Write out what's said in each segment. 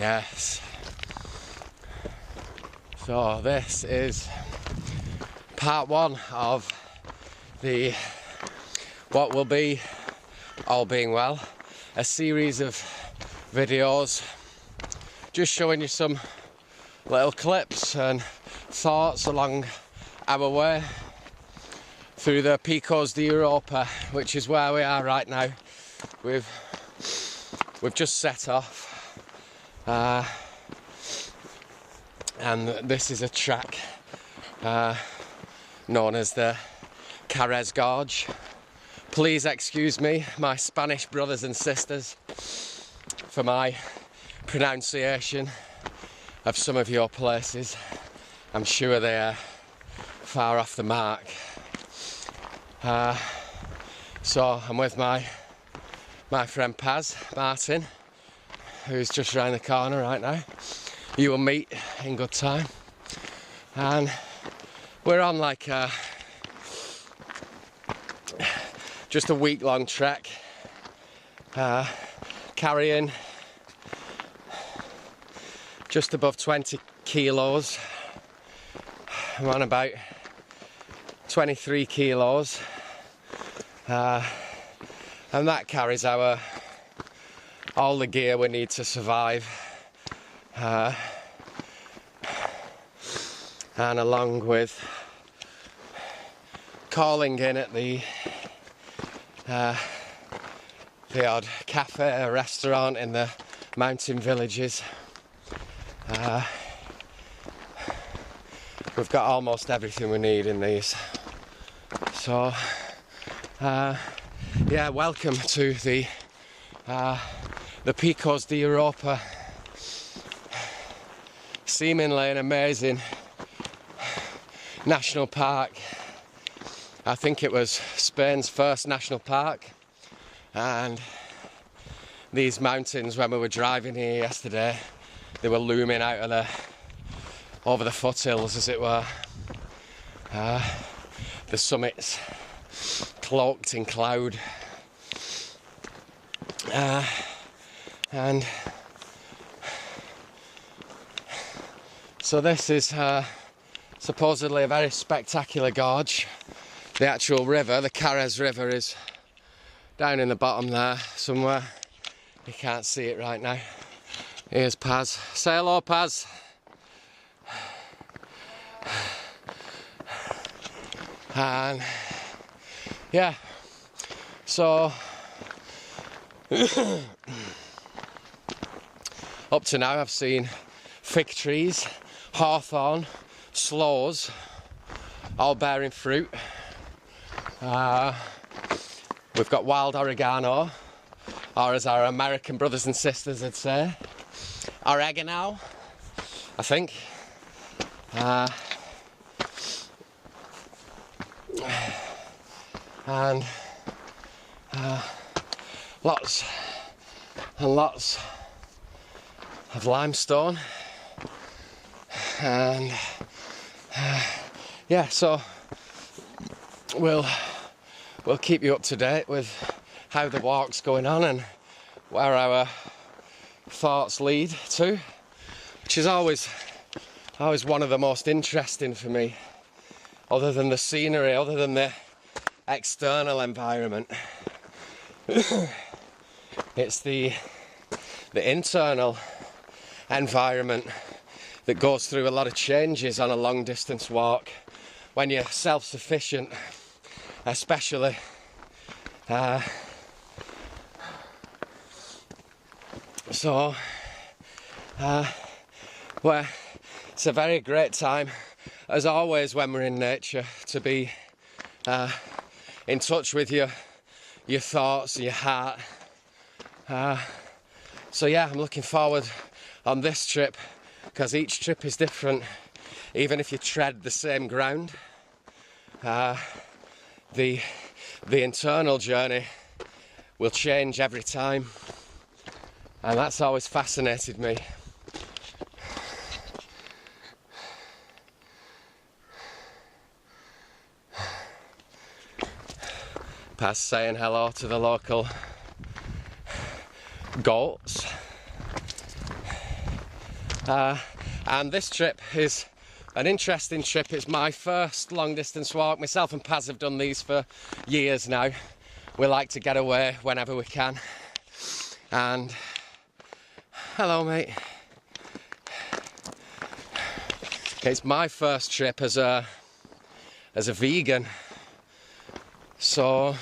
Yes. So this is part one of what will be, all being well, a series of videos just showing you some little clips and thoughts along our way through the Picos de Europa, which is where we are right now. We've just set off, and this is a track known as the Cares Gorge. Please excuse me, my Spanish brothers and sisters, for my pronunciation of some of your places. I'm sure they are far off the mark. So I'm with my friend Martin, who's just round the corner right now. You will meet in good time. And we're on like just a week-long trek, carrying just above 20 kilos. I'm on about 23 kilos, and that carries all the gear we need to survive, and along with calling in at the odd cafe or restaurant in the mountain villages. We've got almost everything we need in these. So yeah, welcome to the Picos de Europa, seemingly an amazing national park. I think it was Spain's first national park, and these mountains, when we were driving here yesterday, they were looming out of over the foothills, as it were. The summits cloaked in cloud, and so this is supposedly a very spectacular gorge. The actual river, the Cares River, is down in the bottom there somewhere. You can't see it right now. Here's Paz. Say hello, Paz. And yeah, so up to now I've seen fig trees, hawthorn, sloes, all bearing fruit. We've got wild oregano, or as our American brothers and sisters would say, oregano, I think. And lots and lots of limestone, and yeah, so we'll keep you up to date with how the walk's going on and where our thoughts lead to, which is always one of the most interesting for me, other than the scenery, other than the external environment. It's the internal environment that goes through a lot of changes on a long distance walk when you're self-sufficient, especially. So well, it's a very great time, as always, when we're in nature, to be in touch with your thoughts, your heart. So yeah, I'm looking forward on this trip, because each trip is different, even if you tread the same ground. The internal journey will change every time, and that's always fascinated me. Paz saying hello to the local goats. And this trip is an interesting trip. It's my first long distance walk. Myself and Paz have done these for years now. We like to get away whenever we can. And hello, mate. It's my first trip as a vegan, so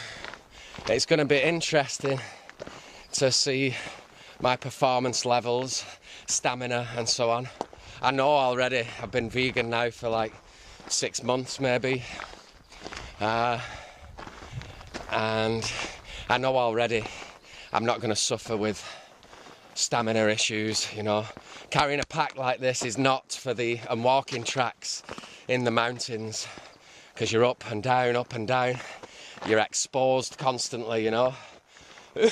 it's going to be interesting to see my performance levels, stamina and so on. I know already I've been vegan now for like 6 months maybe, and I know already I'm not going to suffer with stamina issues, you know. Carrying a pack like this is not for and walking tracks in the mountains, because you're up and down, you're exposed constantly, you know.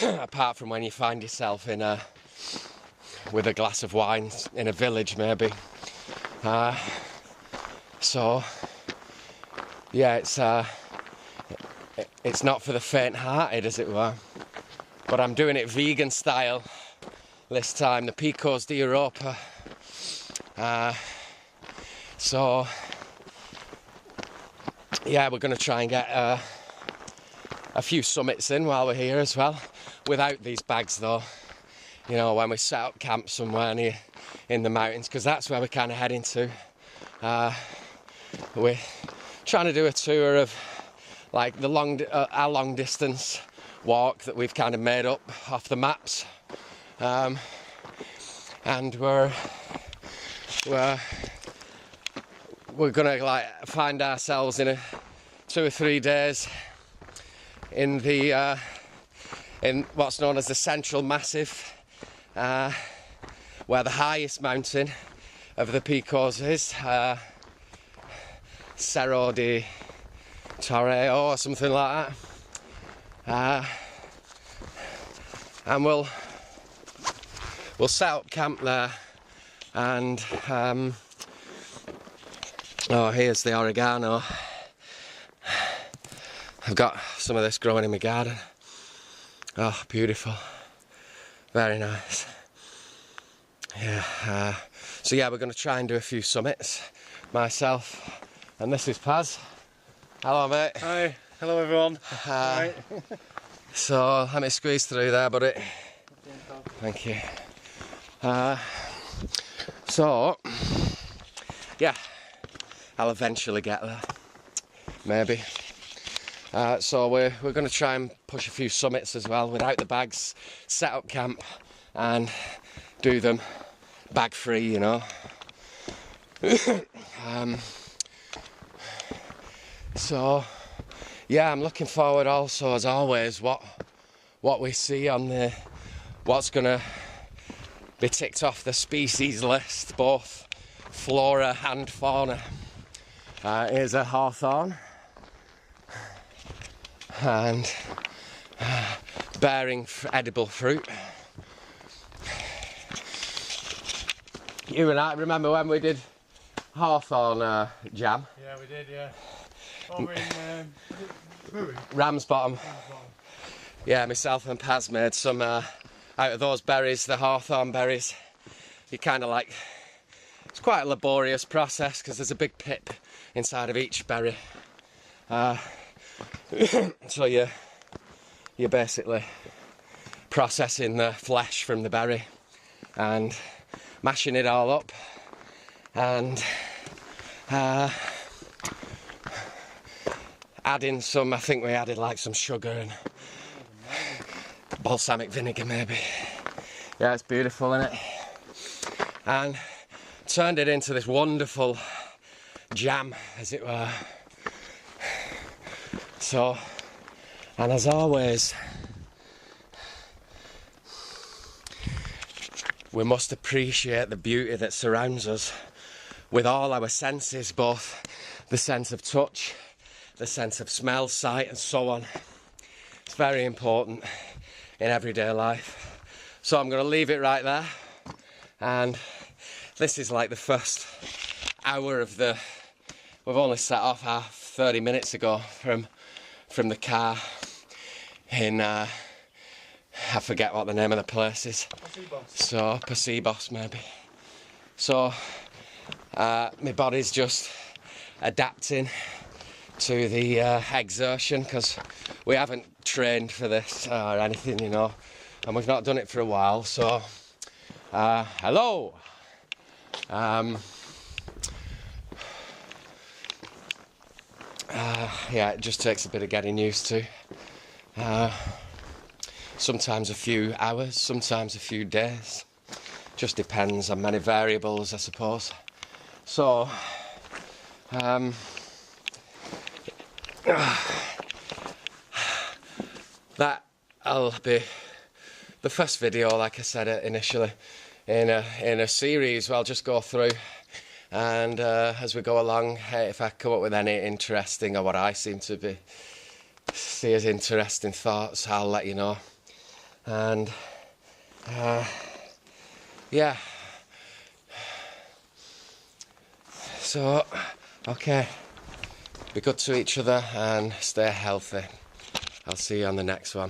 Apart from when you find yourself with a glass of wine in a village maybe. So yeah, it's not for the faint-hearted, as it were. But I'm doing it vegan style this time, the Picos de Europa. So yeah, we're going to try and get a few summits in while we're here as well, without these bags though. You know, when we set up camp somewhere near in the mountains, because that's where we're kind of heading to. We're trying to do a tour of like our long distance walk that we've kind of made up off the maps, and we're gonna like find ourselves in 2 or 3 days in what's known as the Central Massif, where the highest mountain of the Picos is, Cerro de Torreo or something like that. And we'll set up camp there, and oh, here's the oregano. I've got some of this growing in my garden. Oh, beautiful. Very nice. Yeah, so yeah, we're going to try and do a few summits, myself, and this is Paz. Hello, mate. Hi. Hello, everyone. Right. So let me squeeze through there, buddy. Thank you. So yeah, I'll eventually get there, maybe. So we're going to try and push a few summits as well without the bags, set up camp and do them bag free, you know. So yeah, I'm looking forward also, as always, what we see on what's going to be ticked off the species list, both flora and fauna. Here's a hawthorn, and bearing edible fruit. You and I remember when we did hawthorn jam? Yeah, we did, yeah. Over in Ramsbottom. Yeah, myself and Paz made some out of those berries, the hawthorn berries. You kind of like, it's quite a laborious process because there's a big pip inside of each berry. So you're basically processing the flesh from the berry and mashing it all up, and adding some, I think we added like some sugar and balsamic vinegar maybe. Yeah, it's beautiful, isn't it? And turned it into this wonderful jam, as it were. So, and as always, we must appreciate the beauty that surrounds us with all our senses, both the sense of touch, the sense of smell, sight and so on. It's very important in everyday life. So I'm going to leave it right there, and this is like the first hour of we've only set off 30 minutes ago from the car in I forget what the name of the place is. Poncebos. So Poncebos maybe. So my body's just adapting to the exertion, because we haven't trained for this or anything, you know, and we've not done it for a while. So hello. Yeah, it just takes a bit of getting used to. Sometimes a few hours, sometimes a few days. Just depends on many variables, I suppose. So, that'll be the first video, like I said initially, in a series. I'll just go through, and as we go along, if I come up with any interesting, or what I seem to see as interesting thoughts, I'll let you know. And yeah, so okay, be good to each other and stay healthy. I'll see you on the next one.